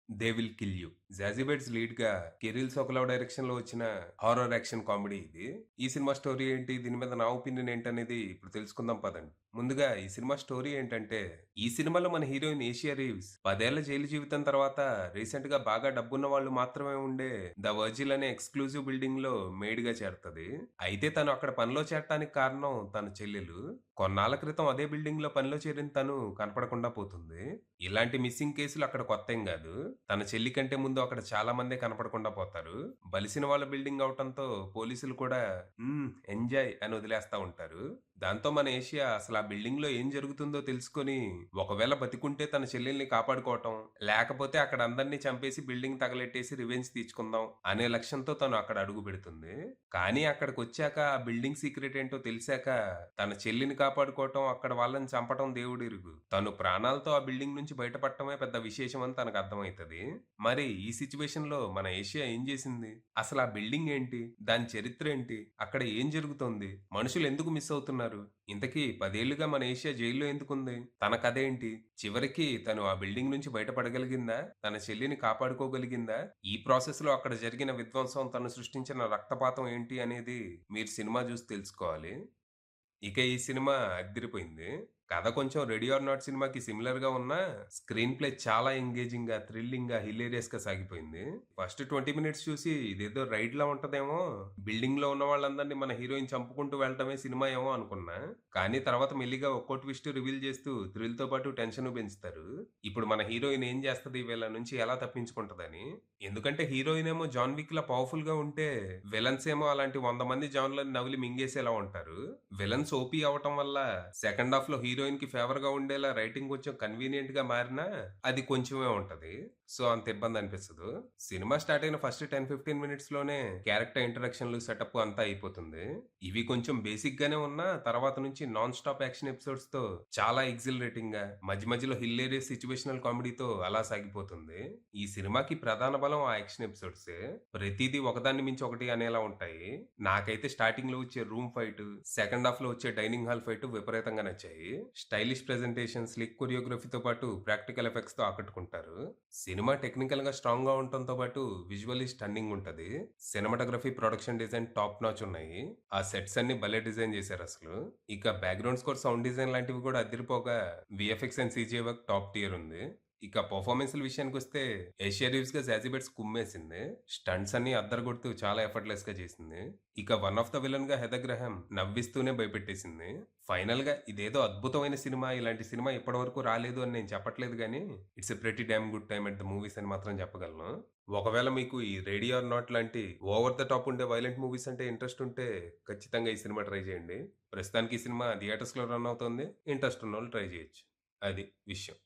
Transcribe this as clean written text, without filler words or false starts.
They will kill you. Zazie Beetz lead గా కెరీల్ సోకలావ్ direction లో వచ్చిన హారర్ యాక్షన్ కామెడీ ఇది. ఈ సినిమా స్టోరీ ఏంటి, దీని మీద నా ఒపీనియన్ ఏంటనేది ఇప్పుడు తెలుసుకుందాం పదండి. ముందుగా ఈ సినిమా స్టోరీ ఏంటంటే, ఈ సినిమాలో మన హీరోయిన్ ఏషియా రీవ్స్ 10 ఏళ్ల జైలు జీవితం తర్వాత రీసెంట్ గా బాగా డబ్బున్న వాళ్ళు మాత్రమే ఉండే ద వర్జిల్ అనే ఎక్స్క్లూజివ్ బిల్డింగ్ లో మేడ్ గా చేరుతది. అయితే తను అక్కడ పనిలో చేరటానికి కారణం తన చెల్లెలు. కొన్నాళ్ల క్రితం అదే బిల్డింగ్ లో పనిలో చేరిన తను కనపడకుండా పోతుంది. ఇలాంటి మిస్సింగ్ కేసులు అక్కడ కొత్తేం గాదు. తన చెల్లి కంటే ముందు అక్కడ చాలా మందే కనపడకుండా పోతారు. బలిసిన వాళ్ళ బిల్డింగ్ అవటంతో పోలీసులు కూడా ఎంజాయ్ అని వదిలేస్తా ఉంటారు. దాంతో మన ఏషియా అసలు ఆ బిల్డింగ్ లో ఏం జరుగుతుందో తెలుసుకొని, ఒకవేళ బతికుంటే తన చెల్లెల్ని కాపాడుకోవటం, లేకపోతే అక్కడ అందరినీ చంపేసి బిల్డింగ్ తగలెట్టేసి రివెంజ్ తీర్చుకుందాం అనే లక్ష్యంతో తను అక్కడ అడుగు పెడుతుంది. కానీ అక్కడికొచ్చాక ఆ బిల్డింగ్ సీక్రెట్ ఏంటో తెలిసాక తన చెల్లిని కాపాడుకోవటం, అక్కడ వాళ్ళని చంపటం దేవుడిరుగు. తను ప్రాణాలతో ఆ బిల్డింగ్ నుంచి బయటపడటమే పెద్ద విశేషం అని తనకు అర్థమైతది. మరి ఈ సిచ్యువేషన్ లో మన ఏషియా ఏం చేసింది? అసలు ఆ బిల్డింగ్ ఏంటి? దాని చరిత్ర ఏంటి? అక్కడ ఏం జరుగుతోంది? మనుషులు ఎందుకు మిస్ అవుతున్నారు? ఇంతకీ 10 ఏళ్లుగా మన ఏషియా జైల్లో ఎందుకుంది? తన కథేంటి? చివరికి తను ఆ బిల్డింగ్ నుంచి బయటపడగలిగిందా? తన చెల్లిని కాపాడుకోగలిగిందా? ఈ ప్రాసెస్ లో అక్కడ జరిగిన విధ్వంసం, తను సృష్టించిన రక్తపాతం ఏంటి అనేది మీరు సినిమా చూసి తెలుసుకోవాలి. ఇక ఈ సినిమా అద్దిరిపోయింది. కథ కొంచెం 'రెడీ ఆర్ నాట్' సినిమాకి సిమిలర్‌గా ఉన్నా, స్క్రీన్ ప్లే చాలా ఎంగేజింగ్‌గా, థ్రిల్లింగ్‌గా, హిలేరియస్‌గా సాగిపోయింది. ఫస్ట్ 20 మినిట్స్ చూసి ఇదేదో రైడ్‌లా ఉంటదేమో, బిల్డింగ్‌లో ఉన్న వాళ్ళందరిని మన హీరోయిన్ చంపుకుంటూ వెళ్ళటమే సినిమా ఏమో అనుకున్నా. కానీ తర్వాత మెల్లిగా ఒక్కో ట్విస్ట్ రివీల్ చేస్తూ థ్రిల్‌తో పాటు టెన్షను పెంచుతారు. ఇప్పుడు మన హీరోయిన్ ఏం చేస్తది, వీళ్ళ నుంచి ఎలా తప్పించుకుంటదని. ఎందుకంటే హీరోయిన్ ఏమో జాన్ విక్‌లా పవర్‌ఫుల్‌గా ఉంటే, విలన్స్ ఏమో అలాంటి 100 మంది జాన్‌లని నవిలి మింగేసేలా ఉంటారు. విలన్స్ ఓపీ అవ్వటం వల్ల సెకండ్ హాఫ్‌లో హీరోయిన్‌కి ఫేవర్‌గా ఉండేలా రైటింగ్ కొంచెం కన్వీనియంట్‌గా మారినా, అది కొంచెమే ఉంటది. సో, అంత ఇబ్బందనిపించదు. సినిమా స్టార్ట్ అయిన ఫస్ట్ 10, 15 మినిట్స్‌లోనే క్యారెక్టర్ ఇంట్రడక్షన్‌లు, సెటప్ అంతా అయిపోతుంది. ఇవి కొంచెం బేసిక్ గానే ఉన్నా, తర్వాత నుంచి నాన్ స్టాప్ యాక్షన్ ఎపిసోడ్స్‌తో చాలా ఎక్సిలరేటింగ్‌గా, మధ్య మధ్యలో హిల్లేరియస్ సిట్యుయేషనల్ కామెడీతో అలా సాగిపోతుంది. ఈ సినిమాకి ప్రధాన బలం ఆ యాక్షన్ ఎపిసోడ్సే. ప్రతీదీ ఒకదాన్ని మించి ఒకటి అనేలా ఉంటాయి. నాకైతే స్టార్టింగ్‌లో వచ్చే రూమ్ ఫైట్, సెకండ్ హాఫ్‌లో వచ్చే డైనింగ్ హాల్ ఫైట్ విపరీతంగా నచ్చాయి. స్టైలిష్ ప్రెజెంటేషన్, స్లిక్ కొరియోగ్రఫీతో పాటు ప్రాక్టికల్ ఎఫెక్ట్స్‌తో ఆకట్టుకుంటారు. సినిమా టెక్నికల్‌గా స్ట్రాంగ్‌గా ఉండటంతో పాటు విజువల్లీ స్టన్నింగ్ ఉంటది. Cinematography, production design top notch ఉన్నాయి. ఆ సెట్స్ అన్ని భలే డిజైన్ చేశారసలు. ఇక బ్యాక్‌గ్రౌండ్ స్కోర్, సౌండ్ డిజైన్ లాంటివి కూడా అదిరిపోగా, VFX and CGI work top tier ఉంది. ఇక పెర్ఫార్మన్స్‌ల విషయానికొస్తే ఏషియా రీవ్స్‌గా జాజీ బెట్స్ కుమ్మేసింది. స్టంట్స్ అన్నీ అద్దరగొడుతూ చాలా ఎఫర్ట్‌లెస్‌గా చేసింది. ఇక వన్ ఆఫ్ ద విలన్‌గా హెదర్ గ్రహాం నవ్విస్తూనే భయపెట్టేసింది. ఫైనల్‌గా ఇదేదో అద్భుతమైన సినిమా, ఇలాంటి సినిమా ఇప్పటివరకు రాలేదు అని నేను చెప్పట్లేదు గానీ, it's a pretty damn good time at the movies అని మాత్రం చెప్పగలను. ఒకవేళ మీకు ఈ 'రెడీ ఆర్ నాట్' లాంటి ఓవర్ ద టాప్ ఉండే వైలెంట్ మూవీస్ అంటే ఇంట్రెస్ట్ ఉంటే ఖచ్చితంగా ఈ సినిమా ట్రై చేయండి. ప్రస్తుతానికి ఈ సినిమా థియేటర్స్‌లో రన్ అవుతుంది. ఇంట్రెస్ట్ ఉన్నోళ్ళు ట్రై చేయొచ్చు. అది విషయం.